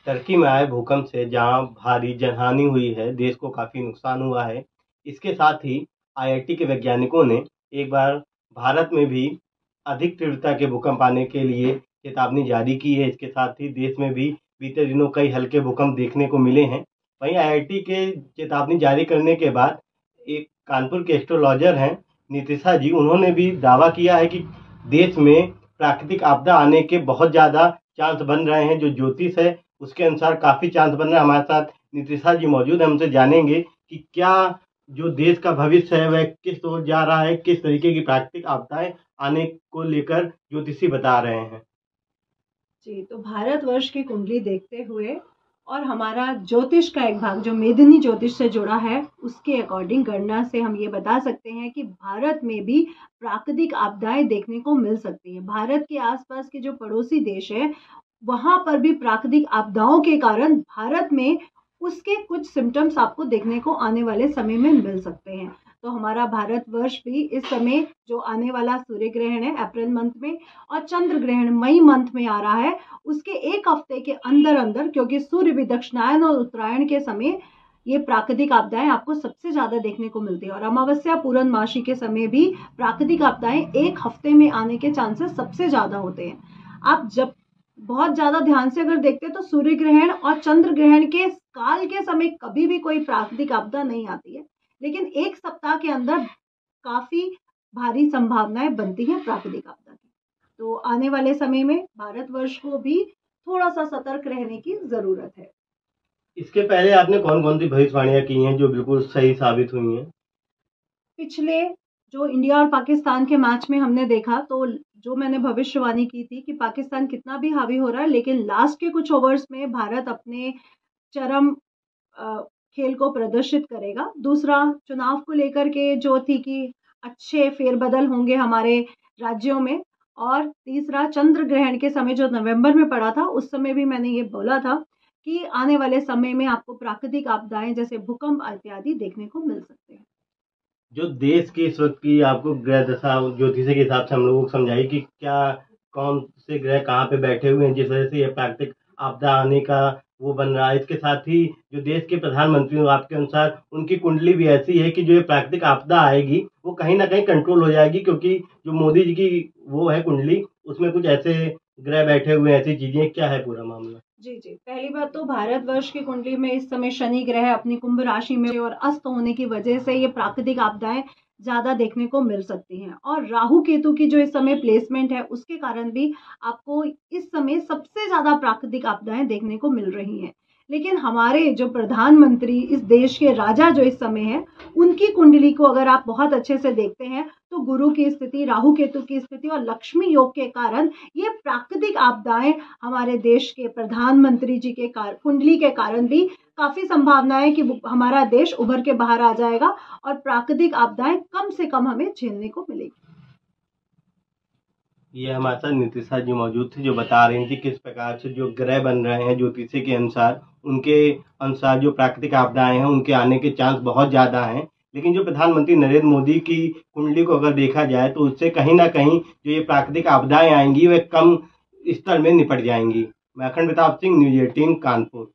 Turkey में आए भूकंप से जहां भारी जनहानि हुई है, देश को काफ़ी नुकसान हुआ है। इसके साथ ही आईआईटी के वैज्ञानिकों ने एक बार भारत में भी अधिक तीव्रता के भूकंप आने के लिए चेतावनी जारी की है। इसके साथ ही देश में भी बीते दिनों कई हल्के भूकंप देखने को मिले हैं। वहीं आईआईटी के चेतावनी जारी करने के बाद एक कानपुर के एस्ट्रोलॉजर हैं नितिशा जी, उन्होंने भी दावा किया है कि देश में प्राकृतिक आपदा आने के बहुत ज़्यादा चांस बन रहे हैं। जो ज्योतिष है उसके अनुसार काफ़ी चांस बन रहा है। हमारे साथ नितिशा जी मौजूद हैं, हमसे जानेंगे कि क्या जो देश का भविष्य है वह किस ओर जा रहा है, किस तरीके की प्राकृतिक आपदाएं आने को लेकर ज्योतिषी बता रहे हैं। जी, तो भारतवर्ष की कुंडली देखते हुए और हमारा ज्योतिष का एक भाग जो मेदिनी ज्योतिष से जुड़ा है, उसके अकॉर्डिंग गणना से हम ये बता सकते हैं कि भारत में भी प्राकृतिक आपदाएं देखने को मिल सकती है। भारत के आसपास के जो पड़ोसी देश है, वहाँ पर भी प्राकृतिक आपदाओं के कारण भारत में उसके कुछ सिम्टम्स आपको देखने को आने वाले समय में मिल सकते हैं। तो हमारा भारतवर्ष भी इस समय जो आने वाला सूर्य ग्रहण है अप्रैल मंथ में और चंद्र ग्रहण मई मंथ में आ रहा है, उसके एक हफ्ते के अंदर अंदर, क्योंकि सूर्य भी दक्षिणायन और उत्तरायण के समय ये प्राकृतिक आपदाएं आपको सबसे ज्यादा देखने को मिलती है। और अमावस्या पूर्णमासी के समय भी प्राकृतिक आपदाएं एक हफ्ते में आने के चांसेस सबसे ज्यादा होते हैं। आप जब बहुत ज्यादा ध्यान से अगर देखते हैं तो सूर्य ग्रहण और चंद्र ग्रहण के काल के समय कभी भी कोई प्राकृतिक आपदा नहीं आती है, लेकिन एक सप्ताह के अंदर काफी भारी संभावनाएं बनती हैं प्राकृतिक आपदा की। तो आने वाले समय में भारतवर्ष को भी थोड़ा सा सतर्क रहने की जरूरत है। इसके पहले आपने कौन कौन सी भविष्यवाणियां की हैं जो बिल्कुल सही साबित हुई हैं? पिछले जो इंडिया और पाकिस्तान के मैच में हमने देखा, तो जो मैंने भविष्यवाणी की थी कि पाकिस्तान कितना भी हावी हो रहा है, लेकिन लास्ट के कुछ ओवर्स में भारत अपने चरम अ, खेल को प्रदर्शित करेगा। दूसरा, चुनाव को लेकर के जो थी कि अच्छे फेरबदल होंगे हमारे राज्यों में। और तीसरा, चंद्र ग्रहण के समय जो नवंबर में पड़ा था, उस समय भी मैंने ये बोला था कि आने वाले समय में आपको प्राकृतिक आपदाएं जैसे भूकंप इत्यादि देखने को मिल सकते हैं। जो देश की इस वक्त की आपको ग्रह दशा ज्योतिषी के हिसाब से हम लोगों को समझाइए कि क्या कौन से ग्रह कहाँ पे बैठे हुए हैं जिस वजह से ये प्राकृतिक आपदा आने का वो बन रहा है। इसके साथ ही जो देश के प्रधानमंत्री हो, आपके अनुसार उनकी कुंडली भी ऐसी है कि जो ये प्राकृतिक आपदा आएगी वो कहीं ना कहीं कंट्रोल हो जाएगी, क्योंकि जो मोदी जी की वो है कुंडली, उसमें कुछ ऐसे ग्रह बैठे हुए हैं, ऐसी चीजें। क्या है पूरा मामला? जी जी, पहली बात तो भारतवर्ष की कुंडली में इस समय शनि ग्रह अपनी कुंभ राशि में और अस्त होने की वजह से ये प्राकृतिक आपदाएं ज्यादा देखने को मिल सकती हैं। और राहु केतु की जो इस समय प्लेसमेंट है, उसके कारण भी आपको इस समय सबसे ज्यादा प्राकृतिक आपदाएं देखने को मिल रही हैं। लेकिन हमारे जो प्रधानमंत्री, इस देश के राजा जो इस समय है, उनकी कुंडली को अगर आप बहुत अच्छे से देखते हैं तो गुरु की स्थिति, राहु केतु की स्थिति और लक्ष्मी योग के कारण ये प्राकृतिक आपदाएं हमारे देश के प्रधानमंत्री जी के कुंडली के कारण भी काफी संभावना है कि हमारा देश उभर के बाहर आ जाएगा और प्राकृतिक आपदाएं कम से कम हमें झेलने को मिलेगी। ये हमारे साथ नितिशा जी मौजूद थी जो बता रही थी किस प्रकार से जो ग्रह बन रहे हैं ज्योतिषी के अनुसार, उनके अनुसार जो प्राकृतिक आपदाएं हैं उनके आने के चांस बहुत ज़्यादा हैं। लेकिन जो प्रधानमंत्री नरेंद्र मोदी की कुंडली को अगर देखा जाए तो उससे कहीं ना कहीं जो ये प्राकृतिक आपदाएं आएंगी वह कम स्तर में निपट जाएंगी। मैं अखंड प्रताप सिंह, न्यूज़ 18 कानपुर।